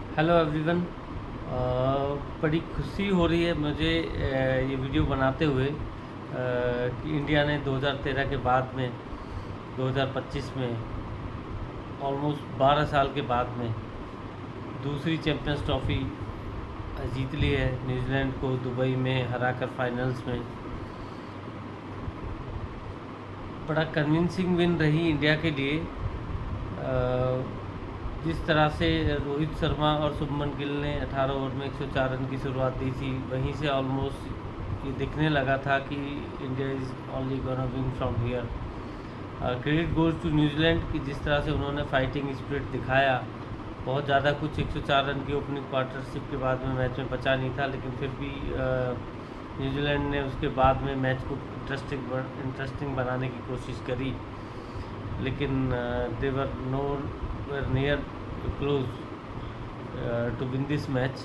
Hello everyone. बड़ी खुशी हो रही है मुझे ये वीडियो बनाते हुए कि इंडिया ने 2013 के बाद में 2025 में ऑलमोस्ट 12 साल के बाद में दूसरी चैंपियंस ट्रॉफी जीत ली है। न्यूजीलैंड को दुबई में हराकर फाइनल्स में बड़ा कन्विंसिंग विन रही इंडिया के लिए। जिस तरह से रोहित शर्मा और शुभमन गिल ने 18 ओवर में 104 रन की शुरुआत दी थी, वहीं से ऑलमोस्ट ये दिखने लगा था कि India is only gonna win from here. Credit goes to New Zealand कि जिस तरह से उन्होंने फाइटिंग स्पिरिट दिखाया। बहुत ज़्यादा कुछ 104 रन की ओपनिंग पार्टनरशिप के बाद में मैच में बचा नहीं था, लेकिन फिर भी न्यूजीलैंड ने उसके बाद में मैच को इंटरेस्टिंग बनाने की कोशिश करी, लेकिन they were nowhere near close to win this match.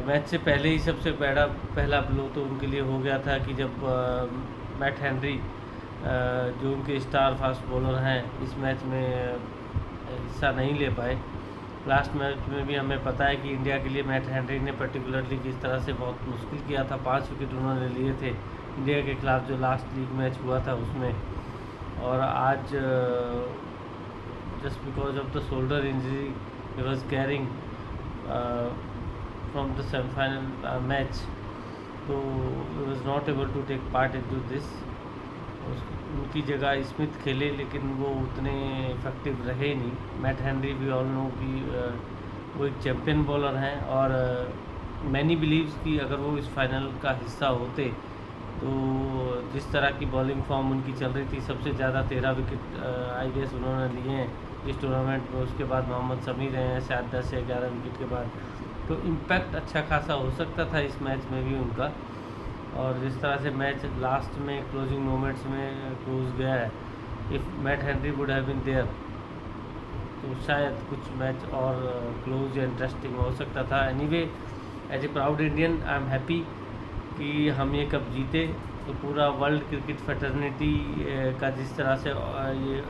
Match से पहले ही सबसे पहला ब्लो तो उनके लिए हो गया था कि जब मैट हेनरी जो उनके स्टार फास्ट बॉलर हैं, इस मैच में हिस्सा नहीं ले पाए। लास्ट मैच में भी हमें पता है कि इंडिया के लिए मैट हेनरी ने पर्टिकुलरली किस तरह से बहुत मुश्किल किया था। 5 विकेट उन्होंने लिए थे इंडिया के खिलाफ जो लास्ट लीग मैच हुआ था उसमें। और आज just because of the shoulder injury he was carrying from the semi-final match, so he was not able to take part into this. उनकी जगह स्मिथ खेले, लेकिन वो उतने इफेक्टिव रहे नहीं। मैट हेनरी भी ऑल नो कि वो एक चैम्पियन बॉलर हैं, और मैनी बिलीव्स कि अगर वो इस फाइनल का हिस्सा होते तो जिस तरह की बॉलिंग फॉर्म उनकी चल रही थी, सबसे ज़्यादा 13 विकेट आई गेस उन्होंने लिए हैं इस टूर्नामेंट में। उसके बाद मोहम्मद शमी रहे हैं शायद 10 या 11 विकेट के बाद, तो इम्पैक्ट अच्छा खासा हो सकता था इस मैच में भी उनका। और जिस तरह से मैच लास्ट में क्लोजिंग मोमेंट्स में क्लोज गया है, if Matt Henry would have been there तो शायद कुछ मैच और क्लोज या इंटरेस्टिंग हो सकता था। Anyway, as a proud Indian I am happy कि हम ये कप जीते। तो पूरा वर्ल्ड क्रिकेट फेटर्निटी का जिस तरह से ये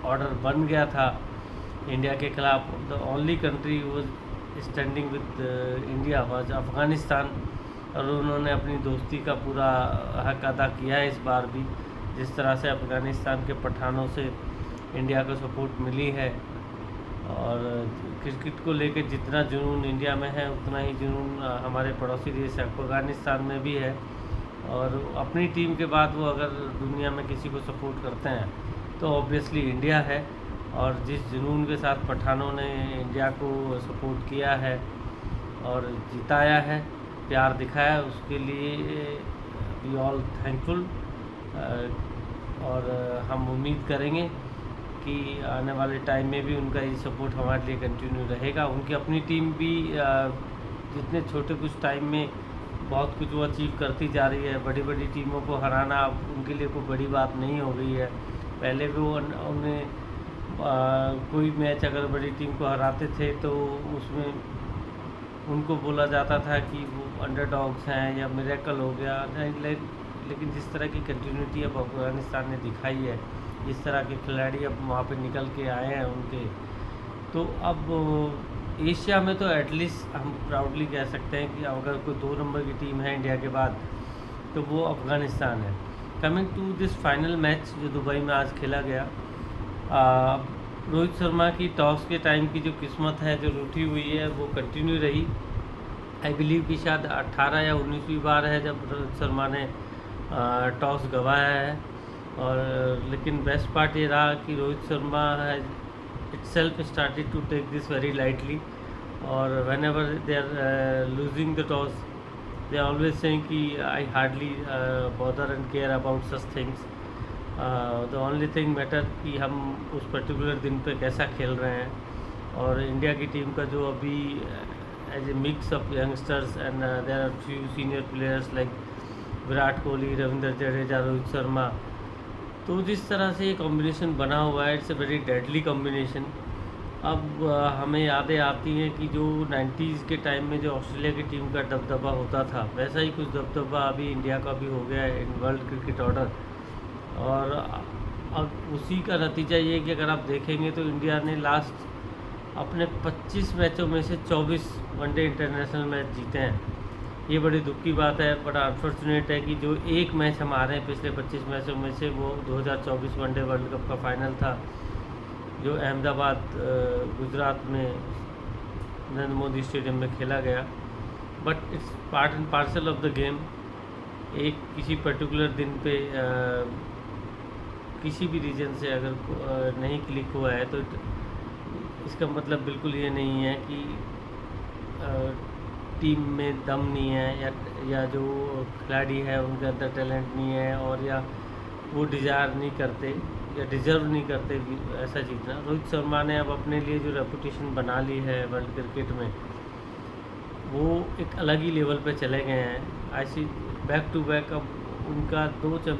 ऑर्डर बन गया था इंडिया के खिलाफ, the only country was standing with India was Afghanistan, और उन्होंने अपनी दोस्ती का पूरा हक अदा किया है इस बार भी। जिस तरह से अफ़गानिस्तान के पठानों से इंडिया को सपोर्ट मिली है, और क्रिकेट को लेकर जितना जुनून इंडिया में है उतना ही जुनून हमारे पड़ोसी देश अफ़गानिस्तान में भी है। और अपनी टीम के बाद वो अगर दुनिया में किसी को सपोर्ट करते हैं तो ऑब्वियसली इंडिया है। और जिस जुनून के साथ पठानों ने इंडिया को सपोर्ट किया है और जिताया है, प्यार दिखाया, उसके लिए वी ऑल थैंकफुल। और हम उम्मीद करेंगे कि आने वाले टाइम में भी उनका ये सपोर्ट हमारे लिए कंटिन्यू रहेगा। उनकी अपनी टीम भी जितने छोटे कुछ टाइम में बहुत कुछ वो अचीव करती जा रही है। बड़ी बड़ी टीमों को हराना उनके लिए कोई बड़ी बात नहीं हो गई है। पहले भी वो उन्हें कोई मैच अगर बड़ी टीम को हराते थे तो उसमें उनको बोला जाता था कि वो अंडरडॉग्स हैं या मिरेकल हो गया नहीं। लेकिन जिस तरह की कंटिन्यूटी अब अफगानिस्तान ने दिखाई है, इस तरह के खिलाड़ी अब वहाँ पे निकल के आए हैं उनके, तो अब एशिया में तो एटलीस्ट हम प्राउडली कह सकते हैं कि अगर कोई 2 नंबर की टीम है इंडिया के बाद तो वो अफ़गानिस्तान है। Coming to this final match जो दुबई में आज खेला गया, रोहित शर्मा की टॉस के टाइम की जो किस्मत है जो रूठी हुई है वो कंटिन्यू रही। आई बिलीव कि शायद 18 या 19वीं बार है जब रोहित शर्मा ने टॉस गंवाया है। और लेकिन बेस्ट पार्ट ये रहा कि Rohit Sharma has itself started to take this very lightly, और whenever they are losing the toss they are always saying कि I hardly bother and care about such things. The only thing matter कि हम उस particular दिन पे कैसा खेल रहे हैं। और इंडिया की टीम का जो अभी as a mix of youngsters and there are few senior players like Virat Kohli, Ravindra Jadeja, Rohit Sharma, तो जिस तरह से ये कॉम्बिनेशन बना हुआ है it's a very deadly combination. अब हमें यादें आती हैं कि जो 90s के टाइम में जो ऑस्ट्रेलिया की टीम का दबदबा होता था, वैसा ही कुछ दबदबा अभी इंडिया का भी हो गया है इन वर्ल्ड क्रिकेट ऑर्डर। और अब उसी का नतीजा ये है कि अगर आप देखेंगे तो इंडिया ने लास्ट अपने 25 मैचों में से 24 वनडे इंटरनेशनल मैच जीते हैं। ये बड़ी दुख की बात है, बड़ा अनफॉर्चुनेट है कि जो एक मैच हम हारे हैं पिछले 25 मैचों में से, वो 2024 वनडे वर्ल्ड कप का फाइनल था, जो अहमदाबाद गुजरात में नरेंद्र मोदी स्टेडियम में खेला गया। But it's part and parcel of the game. एक किसी पर्टिकुलर दिन पे किसी भी रीजन से अगर नहीं क्लिक हुआ है, तो इसका मतलब बिल्कुल ये नहीं है कि टीम में दम नहीं है, या जो खिलाड़ी है उनके अंदर टैलेंट नहीं है, और या वो डिज़ायर नहीं करते या डिज़र्व नहीं करते ऐसा जीतना। रोहित शर्मा ने अब अपने लिए जो रेपुटेशन बना ली है वर्ल्ड क्रिकेट में, वो एक अलग ही लेवल पे चले गए हैं। ऐसी बैक टू बैक अब उनका 2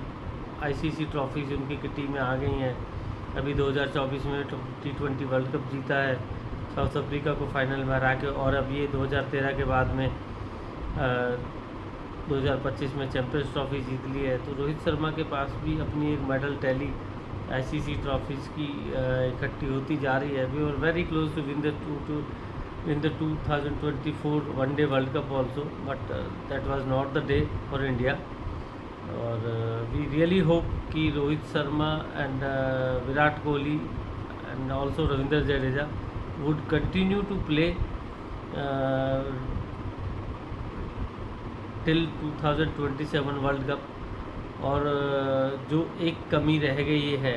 ICC ट्रॉफीज उनकी किटी में आ गई हैं। अभी 2024 में T20 वर्ल्ड कप जीता है साउथ अफ्रीका को फाइनल में हरा के, और अब ये 2013 के बाद में 2025 में चैंपियंस ट्रॉफी जीत ली है। तो रोहित शर्मा के पास भी अपनी एक मेडल टैली ICC ट्रॉफीज़ की इकट्ठी होती जा रही है। We are very close to win the 2024 one day world cup also, but that was not the day for India. और वी रियली होप कि Rohit Sharma and Virat Kohli and also Ravindra Jadeja would continue to play till 2027 world cup. और जो एक कमी रह गई है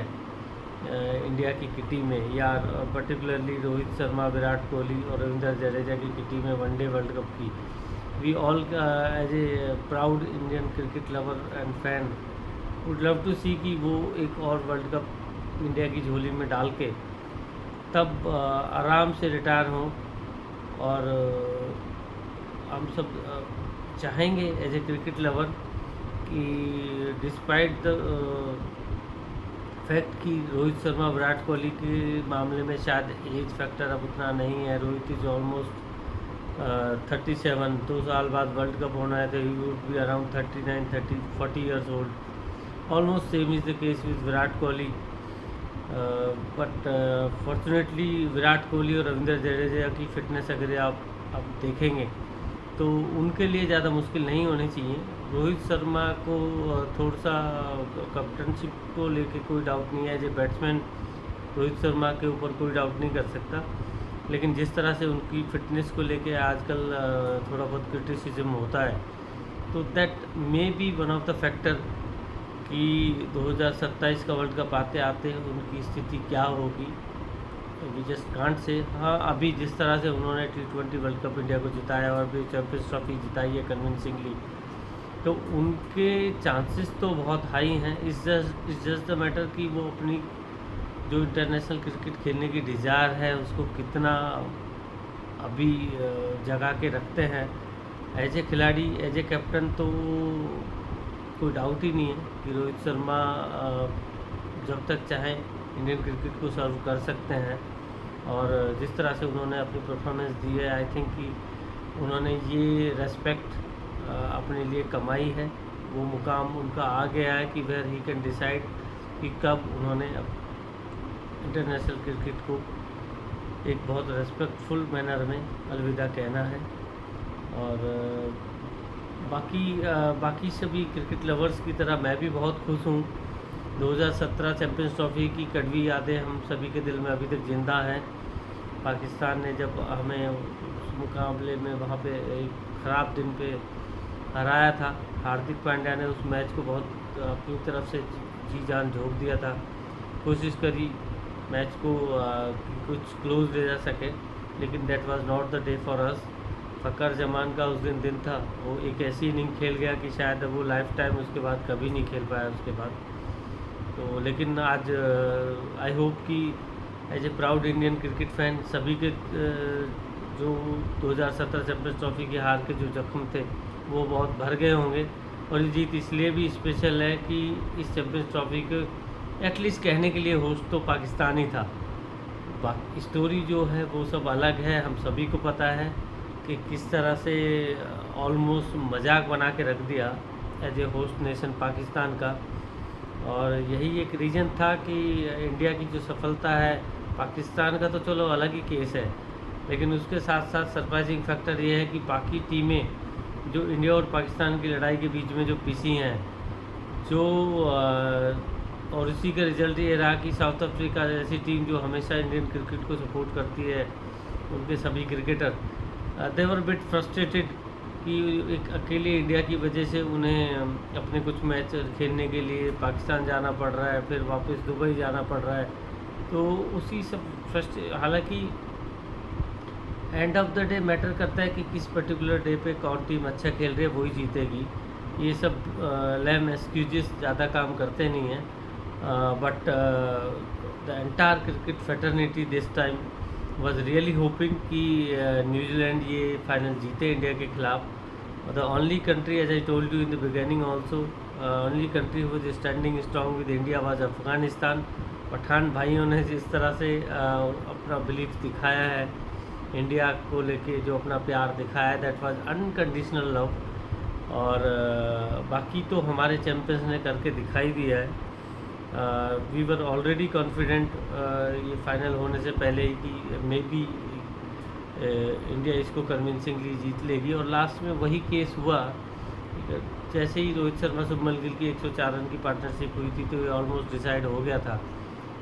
India की किटी में, या पर्टिकुलरली रोहित शर्मा, विराट कोहली और रविंद्र जडेजा की किटी में वनडे वर्ल्ड कप की, we all as a proud Indian cricket lover and fan would love to see कि वो एक और वर्ल्ड कप इंडिया की झोली में डाल के तब आराम से रिटायर हों। और हम सब चाहेंगे एज ए क्रिकेट लवर कि डिस्पाइट द फैक्ट कि रोहित शर्मा, विराट कोहली के मामले में शायद एज फैक्टर अब उतना नहीं है। रोहित इज ऑलमोस्ट 37, 2 साल बाद वर्ल्ड कप होना है, तो he would be around 39, 40 years old. Almost same is the case with Virat Kohli. But fortunately Virat Kohli और रविंद्र जडेजा की फ़िटनेस अगर आप देखेंगे तो उनके लिए ज़्यादा मुश्किल नहीं होनी चाहिए। रोहित शर्मा को थोड़ा सा कैप्टनशिप को लेके कोई डाउट नहीं है। As a batsman Rohit Sharma के ऊपर कोई डाउट नहीं कर सकता, लेकिन जिस तरह से उनकी फ़िटनेस को लेके आजकल थोड़ा बहुत क्रिटिसिज्म होता है, तो that may be one of the factor कि 2027 का वर्ल्ड कप आते आते उनकी स्थिति क्या होगी, वी जस्ट कांट से। हाँ, अभी जिस तरह से उन्होंने T20 वर्ल्ड कप इंडिया को जिताया और भी चैंपियंस ट्रॉफी जिताई है कन्विंसिंगली, तो उनके चांसेस तो बहुत हाई हैं। इट्स जस्ट द मैटर कि वो अपनी जो इंटरनेशनल क्रिकेट खेलने की डिज़ायर है उसको कितना अभी जगा के रखते हैं। एज ए खिलाड़ी, एज ए कैप्टन, तो कोई डाउट ही नहीं है कि रोहित शर्मा जब तक चाहें इंडियन क्रिकेट को सर्व कर सकते हैं। और जिस तरह से उन्होंने अपनी परफॉर्मेंस दी है, आई थिंक कि उन्होंने ये रेस्पेक्ट अपने लिए कमाई है। वो मुकाम उनका आ गया है कि वेयर ही कैन डिसाइड कि कब उन्होंने इंटरनेशनल क्रिकेट को एक बहुत रेस्पेक्टफुल मैनर में अलविदा कहना है। और बाकी सभी क्रिकेट लवर्स की तरह मैं भी बहुत खुश हूँ। 2017 चैंपियंस ट्रॉफी की कड़वी यादें हम सभी के दिल में अभी तक ज़िंदा हैं। पाकिस्तान ने जब हमें उस मुकाबले में वहाँ पे एक ख़राब दिन पे हराया था, हार्दिक पांड्या ने उस मैच को बहुत अपनी तरफ से जी जान झोंक दिया था, कोशिश करी मैच को कुछ क्लोज ले जा सके, लेकिन that was not the day for us. Fakhar Zaman का उस दिन था, वो एक ऐसी इनिंग खेल गया कि शायद वो लाइफ टाइम उसके बाद कभी नहीं खेल पाया उसके बाद। तो लेकिन आज आई होप कि as a proud Indian cricket fan सभी के जो 2017 चैंपियंस ट्रॉफी की हार के जो जख्म थे वो बहुत भर गए होंगे। और ये जीत इसलिए भी स्पेशल है कि इस चैंपियंस ट्रॉफी को एटलीस्ट कहने के लिए होस्ट तो पाकिस्तान ही था। बाकी स्टोरी जो है वो सब अलग है। हम सभी को पता है कि किस तरह से ऑलमोस्ट मजाक बना के रख दिया as a host nation Pakistan का। और यही एक रीज़न था कि इंडिया की जो सफलता है पाकिस्तान का तो चलो अलग ही केस है, लेकिन उसके साथ साथ सरप्राइजिंग फैक्टर ये है कि बाकी टीमें जो इंडिया और पाकिस्तान की लड़ाई के बीच में जो पिसी हैं, जो और इसी का रिजल्ट ये रहा कि साउथ अफ्रीका जैसी टीम जो हमेशा इंडियन क्रिकेट को सपोर्ट करती है, उनके सभी क्रिकेटर दे वर बिट फ्रस्ट्रेटेड कि एक अकेले इंडिया की वजह से उन्हें अपने कुछ मैच खेलने के लिए पाकिस्तान जाना पड़ रहा है, फिर वापस दुबई जाना पड़ रहा है। तो उसी सब हालांकि end of the day matter करता है कि किस पर्टिकुलर डे पे कौन टीम अच्छा खेल रही है, वही जीतेगी। ये सब लैम एक्सक्यूजेस ज़्यादा काम करते नहीं हैं, but the entire cricket fraternity this time was really hoping कि न्यूजीलैंड ये फाइनल जीते इंडिया के खिलाफ। The only country, as I told you in the beginning also, only country was standing strong with India was Afghanistan. Pathan भाइयों ने जिस तरह से अपना बिलीफ दिखाया है इंडिया को लेके, जो अपना प्यार दिखाया है, दैट वाज अनकंडीशनल लव। और बाकी तो हमारे चैम्पियंस ने करके दिखाई दिया है। वी वर ऑलरेडी कॉन्फिडेंट ये फाइनल होने से पहले ही कि मे बी इंडिया इसको कन्विंसिंगली जीत लेगी, और लास्ट में वही केस हुआ। जैसे ही रोहित शर्मा शुभमन गिल की 104 रन की पार्टनरशिप हुई थी, तो ये ऑलमोस्ट डिसाइड हो गया था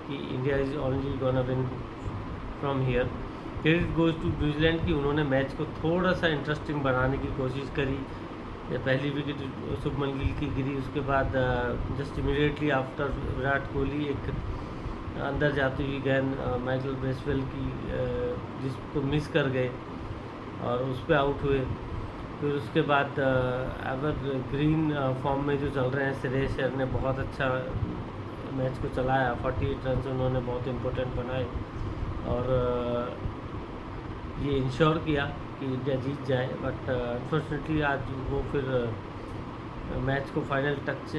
कि India is only gonna win from here. Credit goes to New Zealand कि उन्होंने मैच को थोड़ा सा इंटरेस्टिंग बनाने की कोशिश करी। पहली विकेट शुभमन गिल की गिरी, उसके बाद just immediately after Virat Kohli एक अंदर जाती हुई गेंद माइकल ब्रेसवेल की जिसको मिस कर गए और उस पर आउट हुए। फिर उसके बाद एवर ग्रीन फॉर्म में जो चल रहे हैं श्रेयस अय्यर ने बहुत अच्छा मैच को चलाया, 48 रन उन्होंने बहुत इम्पोर्टेंट बनाए और ये इंश्योर किया कि इंडिया जीत जाए। बट अनफॉर्चुनेटली आज वो फिर मैच को फाइनल टच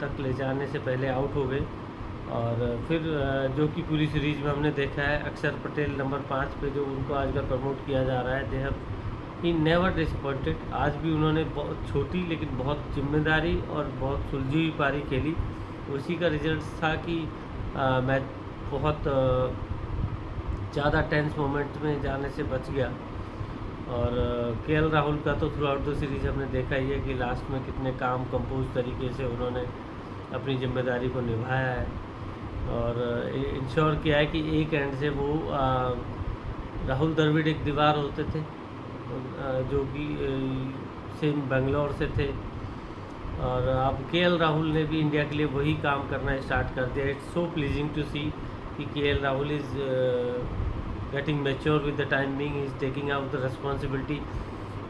तक ले जाने से पहले आउट हो गए। और फिर जो कि पूरी सीरीज में हमने देखा है, अक्षर पटेल नंबर 5 पे जो उनको आजकल प्रमोट किया जा रहा है, they have he never disappointed. आज भी उन्होंने बहुत छोटी लेकिन बहुत जिम्मेदारी और बहुत सुलझी हुई पारी खेली। उसी का रिजल्ट था कि मैच बहुत ज़्यादा टेंस मोमेंट में जाने से बच गया। और केएल राहुल का तो थ्रू आउट द सीरीज हमने देखा ही है कि लास्ट में कितने काम कंपोज तरीके से उन्होंने अपनी जिम्मेदारी को निभाया है और इंश्योर किया है कि एक एंड से वो राहुल द्रविड़ एक दीवार होते थे जो कि सेम बेंगलोर से थे, और अब केएल राहुल ने भी इंडिया के लिए वही काम करना स्टार्ट कर दिया। It's so pleasing to see कि KL Rahul is getting mature with the time being, is taking out the responsibility.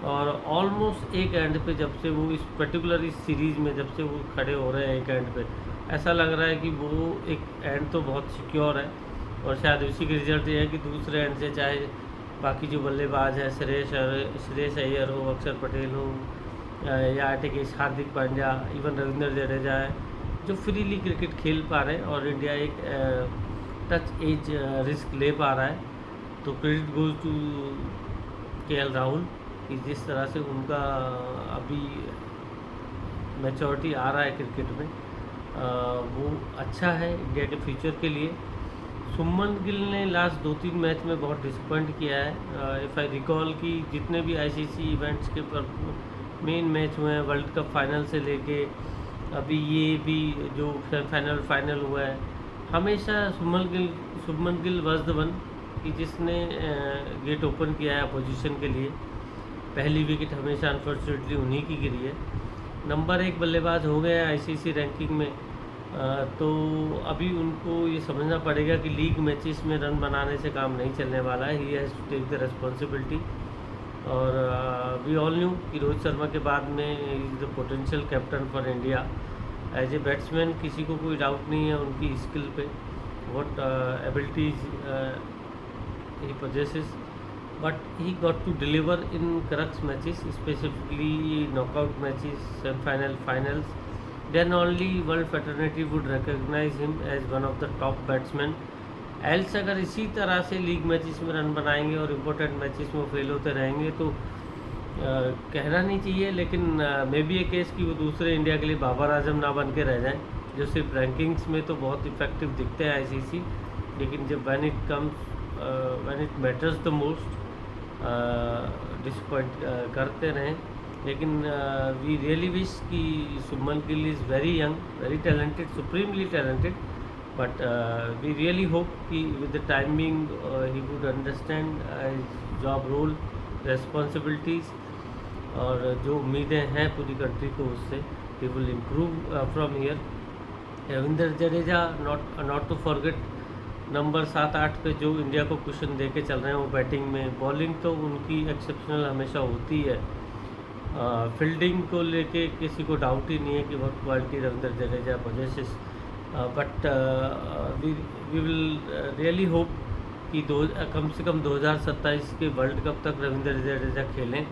और ऑलमोस्ट एक एंड पे जब से वो इस पर्टिकुलर इस सीरीज़ में जब से वो खड़े हो रहे हैं एक एंड पे, ऐसा लग रहा है कि वो एक एंड तो बहुत सिक्योर है। और शायद उसी के रिजल्ट ये है कि दूसरे एंड से चाहे बाकी जो बल्लेबाज है श्रेयस अय्यर हो, अक्षर पटेल हो या टेकेश हार्दिक पांड्या, इवन रविंद्र जडेजा है, जो फ्रीली क्रिकेट खेल पा रहे हैं और इंडिया एक टच एज रिस्क ले पा रहा है। तो credit goes to KL Rahul कि जिस तरह से उनका अभी मैच्योरिटी आ रहा है क्रिकेट में, वो अच्छा है इंडिया के फ्यूचर के लिए। शुभमन गिल ने लास्ट 2-3 मैच में बहुत डिसअपॉइंट किया है। इफ़ आई रिकॉल कि जितने भी आईसीसी इवेंट्स के पर मेन मैच हुए हैं, वर्ल्ड कप फाइनल से लेके अभी ये भी जो फाइनल हुआ है, हमेशा Shubman Gill was the one कि जिसने गेट ओपन किया है अपोजिशन के लिए। पहली विकेट हमेशा अनफॉर्चुनेटली उन्हीं की गिरी है। नंबर 1 बल्लेबाज हो गए आईसीसी रैंकिंग में, तो अभी उनको ये समझना पड़ेगा कि लीग मैचेस में रन बनाने से काम नहीं चलने वाला है। He has to take the responsibility. और वी ऑल न्यू कि रोहित शर्मा के बाद में is the potential captain for India. As a batsman किसी को कोई डाउट नहीं है उनकी स्किल पे, what abilities he possesses, but he got to deliver in crux matches, specifically knockout matches, semi-final, finals. Then only world fraternity would recognize him as one of the top batsmen. Else अगर इसी तरह से league matches में run बनाएंगे और important matches में fail होते रहेंगे तो कहना नहीं चाहिए, लेकिन मे बी ए केस कि वो दूसरे इंडिया के लिए बाबर आजम ना बन के रह जाएं, जो सिर्फ रैंकिंग्स में तो बहुत इफेक्टिव दिखते हैं आईसीसी, लेकिन जब when it matters the most disappoint करते रहें। लेकिन वी रियली विश कि Shubman Gill is very young, very talented, supremely talented, but we really hope कि with the timing he would understand his job role, responsibilities, और जो उम्मीदें हैं पूरी कंट्री को उससे, he will improve from here. Ravindra Jadeja not to forget, number 7-8 पे जो इंडिया को क्वेश्चन दे के चल रहे हैं वो बैटिंग में, बॉलिंग तो उनकी एक्सेप्शनल हमेशा होती है। फील्डिंग को लेके किसी को डाउट ही नहीं है कि बहुत quality Ravindra Jadeja possesses, but we will really hope कि कम से कम 2027 के वर्ल्ड कप तक रविंद्र जडेजा खेलें,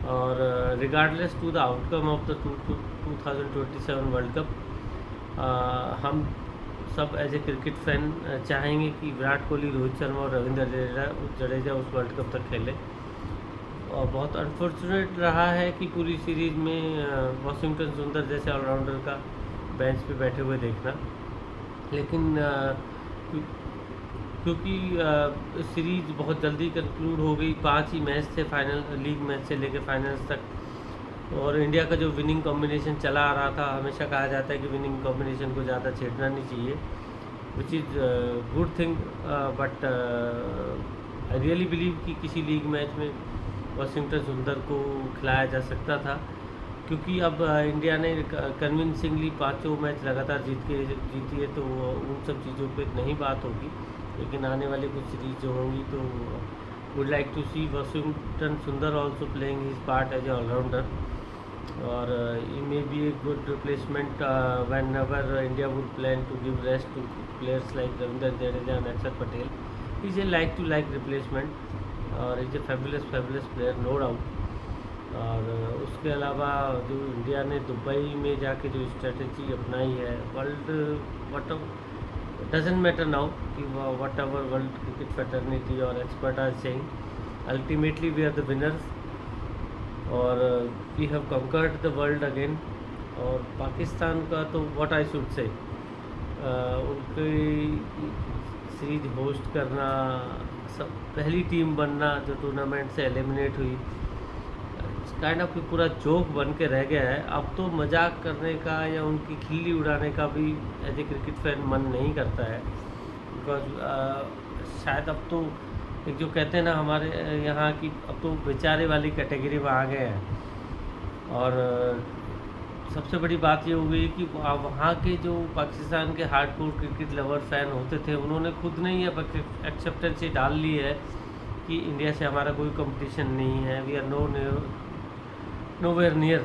और regardless to the outcome of the 2027 world cup, हम सब एज ए क्रिकेट फैन चाहेंगे कि विराट कोहली, रोहित शर्मा और रविंद्र जडेजा उस वर्ल्ड कप तक खेलें। और बहुत अनफॉर्चुनेट रहा है कि पूरी सीरीज़ में वॉशिंगटन सुंदर जैसे ऑलराउंडर का बेंच पे बैठे हुए देखना, लेकिन क्योंकि सीरीज़ बहुत जल्दी कंक्लूड हो गई, 5 ही मैच थे फाइनल, लीग मैच से लेकर फाइनल्स तक, और इंडिया का जो विनिंग कॉम्बिनेशन चला आ रहा था, हमेशा कहा जाता है कि विनिंग कॉम्बिनेशन को ज़्यादा छेड़ना नहीं चाहिए, which is good thing, but I really believe कि किसी लीग मैच में वॉशिंगटन सुंदर को खिलाया जा सकता था, क्योंकि अब इंडिया ने कन्विंसिंगली 5 मैच लगातार जीती है, तो उन सब चीज़ों पे नहीं बात होगी, लेकिन आने वाली कुछ सीरीज जो होंगी तो would like to see Washington Sundar also playing his part as a allrounder, और he may be a good replacement whenever India would plan to give rest to players like Ravindra Jadeja and Akshar Patel. He's a like replacement, और he's a fabulous player, no doubt. और उसके अलावा जो India ने Dubai में जाके जो strategy अपनाई है, वर्ल्ड डजेंट मैटर नाउ कि whatever world cricket fraternity और expert are saying, ultimately we are the winners, और we have conquered the world again. और पाकिस्तान का तो व्हाट आई शुड से, उनकी सीरीज होस्ट करना, सब पहली टीम बनना जो टूर्नामेंट से एलिमिनेट हुई, काइंड ऑफ पूरा जोक बन के रह गया है। अब तो मजाक करने का या उनकी खिल्ली उड़ाने का भी एज ए क्रिकेट फैन मन नहीं करता है, बिकॉज शायद अब तो एक जो कहते हैं ना हमारे यहाँ की, अब तो बेचारे वाली कैटेगरी में आ गए हैं। और सबसे बड़ी बात ये हो गई कि वहाँ के जो पाकिस्तान के हार्डकोर क्रिकेट लवर फैन होते थे, उन्होंने खुद ने ये एक्सेप्टेंसी डाल ली है कि इंडिया से हमारा कोई कंपटीशन नहीं है, we are nowhere near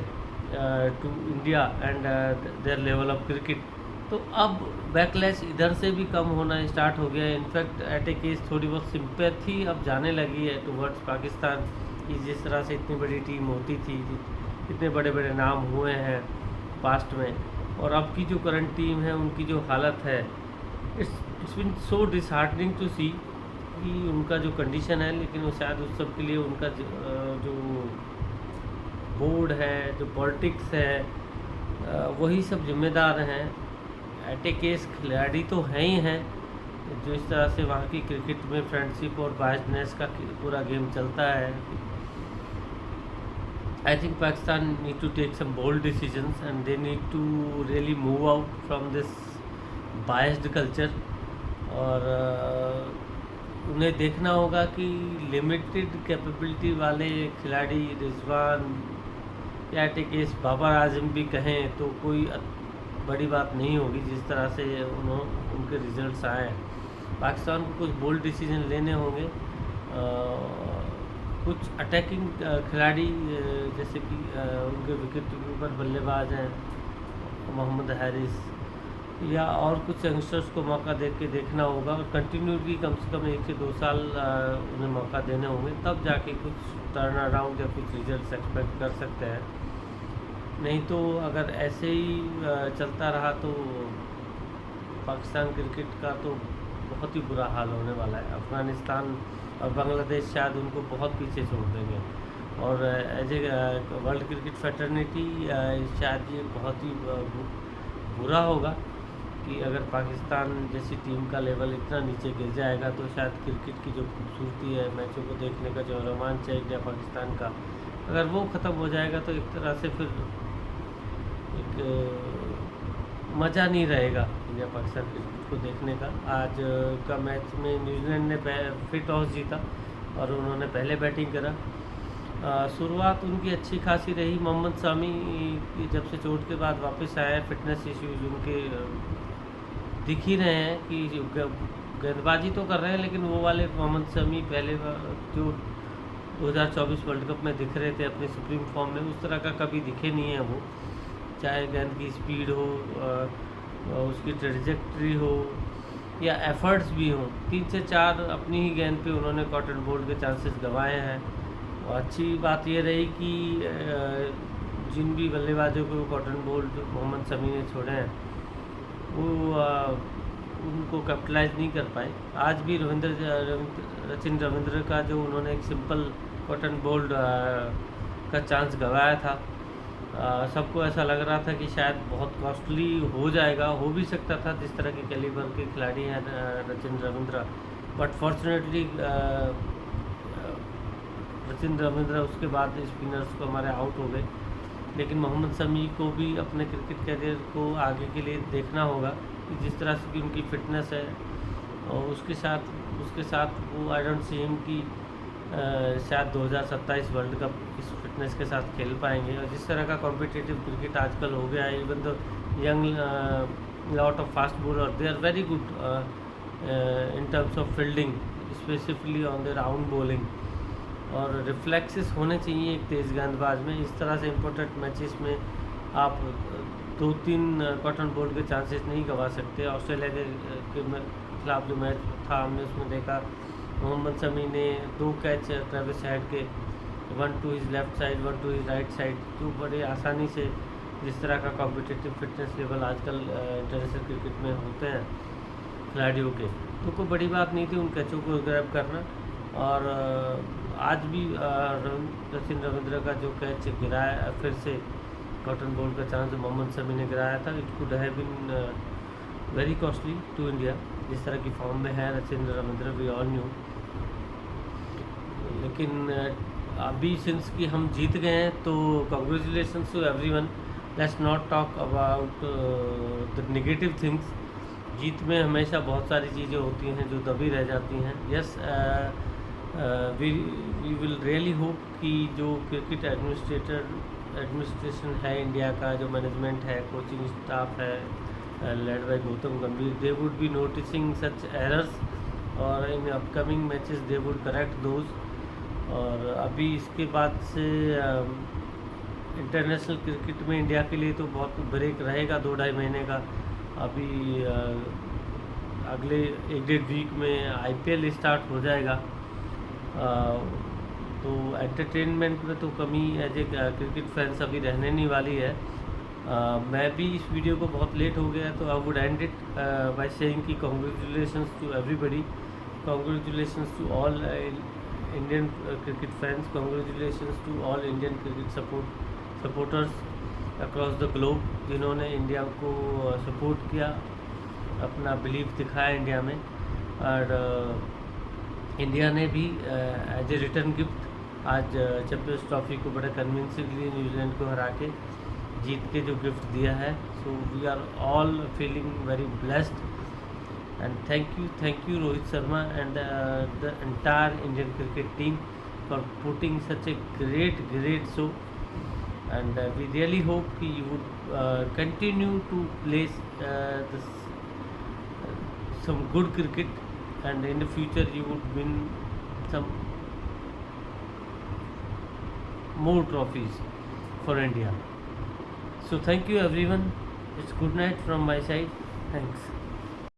to India and their level of cricket। तो अब बैकलैश इधर से भी कम होना स्टार्ट हो गया है। इनफैक्ट एट ए केस थोड़ी बहुत सिंपैथी अब जाने लगी है टुवर्ड्स पाकिस्तान की, जिस तरह से इतनी बड़ी टीम होती थी, इतने बड़े बड़े नाम हुए हैं पास्ट में, और अब की जो करंट टीम है उनकी जो हालत है, it's been so disheartening to see कि उनका जो कंडीशन है, लेकिन वो शायद उस सब के लिए उनका जो बोर्ड है, जो पॉलिटिक्स है, वही सब जिम्मेदार हैं। एट ए केस खिलाड़ी तो हैं ही हैं, जो इस तरह से वहाँ की क्रिकेट में फ्रेंडशिप और बायसनेस का पूरा गेम चलता है। I think Pakistan need to take some bold decisions and they need to really move out from this biased culture, और उन्हें देखना होगा कि लिमिटेड कैपेबिलिटी वाले खिलाड़ी, रिजवान या एट ए केस बाबर आजम भी कहें तो कोई बड़ी बात नहीं होगी जिस तरह से उनके रिजल्ट्स आए हैं। पाकिस्तान को कुछ बोल्ड डिसीजन लेने होंगे, कुछ अटैकिंग खिलाड़ी जैसे कि उनके विकेट कीपर बल्लेबाज हैं मोहम्मद हारिस, या और कुछ यंगस्टर्स को मौका दे के देखना होगा, और कंटिन्यूटी कम से कम 1 से 2 साल उन्हें मौका देने होंगे, तब जाके कुछ टर्न अराउंड या कुछ रिजल्ट्स एक्सपेक्ट कर सकते हैं। नहीं तो अगर ऐसे ही चलता रहा तो पाकिस्तान क्रिकेट का तो बहुत ही बुरा हाल होने वाला है। अफ़गानिस्तान और बांग्लादेश शायद उनको बहुत पीछे छोड़ देंगे, और as a world cricket fraternity शायद ये बहुत ही बुरा होगा। कि अगर पाकिस्तान जैसी टीम का लेवल इतना नीचे गिर जाएगा तो शायद क्रिकेट की जो खूबसूरती है, मैचों को देखने का जो रोमांच है इंडिया पाकिस्तान का, अगर वो ख़त्म हो जाएगा तो एक तरह से फिर एक मज़ा नहीं रहेगा इंडिया पाकिस्तान क्रिकेट को देखने का। आज का मैच में न्यूजीलैंड ने फिर टॉस जीता और उन्होंने पहले बैटिंग करा। शुरुआत उनकी अच्छी खासी रही। मोहम्मद शामी जब से चोट के बाद वापस आए हैं, फिटनेस इश्यूज उनके दिख ही रहे हैं कि गेंदबाजी तो कर रहे हैं, लेकिन वो वाले मोहम्मद शमी पहले जो 2024 वर्ल्ड कप में दिख रहे थे अपने सुप्रीम फॉर्म में, उस तरह का कभी दिखे नहीं है वो। चाहे गेंद की स्पीड हो, उसकी ट्रेजेक्ट्री हो या एफर्ट्स भी हों, 3 से 4 अपनी ही गेंद पे उन्होंने कॉटन बोल्ड के चांसेस गंवाए हैं। और अच्छी बात ये रही कि जिन भी बल्लेबाजों को कॉटन बोल्ड मोहम्मद शमी ने छोड़े हैं वो उनको कैपिटलाइज नहीं कर पाए। आज भी रचिन रविंद्र का जो उन्होंने एक सिंपल कॉटन बोल्ड का चांस गंवाया था, सबको ऐसा लग रहा था कि शायद बहुत कॉस्टली हो जाएगा, हो भी सकता था जिस तरह के कैलिबर के खिलाड़ी हैं रचिन रविंद्र, बट फॉर्चुनेटली रचिन रविंद्र उसके बाद स्पिनर्स को हमारे आउट हो गए। लेकिन मोहम्मद शमी को भी अपने क्रिकेट कैरियर को आगे के लिए देखना होगा कि जिस तरह से कि उनकी फिटनेस है और उसके साथ वो आई डोंट सी हिम कि शायद 2027 वर्ल्ड कप इस फिटनेस के साथ खेल पाएंगे। और जिस तरह का कॉम्पिटिटिव क्रिकेट आजकल हो गया है, even the young lot of fast bowler they are very good in terms of fielding, specifically on their round bowling, और रिफ्लेक्सेस होने चाहिए एक तेज़ गेंदबाज में। इस तरह से इम्पोर्टेंट मैचेस में आप 2-3 कॉटन बोल्ड के चांसेस नहीं गंवा सकते। ऑस्ट्रेलिया के खिलाफ जो मैच था हमने उसमें देखा मोहम्मद शमी ने 2 कैच ट्रेविस हेड के, 1 to his left side 1 to his right side, जो बड़े आसानी से जिस तरह का कॉम्पिटिटिव फिटनेस लेवल आजकल इंटरनेशनल क्रिकेट में होते हैं खिलाड़ियों के, तो कोई बड़ी बात नहीं थी उन कैचों को ग्रैब करना। और आज भी रचिन रविंद्र का जो कैच गिराया फिर से कॉटन बॉल का चांस मोहम्मद शमी ने गिराया था, it could have been very costly to India. जिस तरह की फॉर्म में है Rachin Ravindra, we all know. लेकिन अभी सिंस कि हम जीत गए हैं तो congratulations to everyone. Let's not talk about the negative things. जीत में हमेशा बहुत सारी चीज़ें होती हैं जो दबी रह जाती हैं। Yes, we will really hope कि जो क्रिकेट एडमिनिस्ट्रेशन है इंडिया का, जो मैनेजमेंट है, कोचिंग स्टाफ है led by Gautam Gambhir, they would be noticing such errors और in upcoming matches they would correct those. और अभी इसके बाद से इंटरनेशनल क्रिकेट में इंडिया के लिए तो बहुत ब्रेक रहेगा 2-2.5 महीने का। अभी अगले 1-1.5 वीक में IPL स्टार्ट हो जाएगा, तो एंटरटेनमेंट में तो कमी एज ए क्रिकेट फैंस अभी रहने नहीं वाली है। मैं भी इस वीडियो को बहुत लेट हो गया, तो I would end it by saying कि congratulations to everybody, congratulations to all Indian cricket fans, congratulations to all Indian cricket supporters across the globe, जिन्होंने इंडिया को सपोर्ट किया, अपना बिलीफ दिखाया इंडिया में। और इंडिया ने भी एज ए रिटर्न गिफ्ट आज चैंपियंस ट्रॉफी को बड़े कन्विंसिंगली न्यूजीलैंड को हरा के जीत के जो गिफ्ट दिया है। So we are all feeling very blessed and thank you Rohit Sharma and the entire Indian cricket team for putting such a great show, and we really hope कि you would continue to play some good cricket, and in the future you would win some more trophies for India. So thank you everyone. It's good night from my side. Thanks.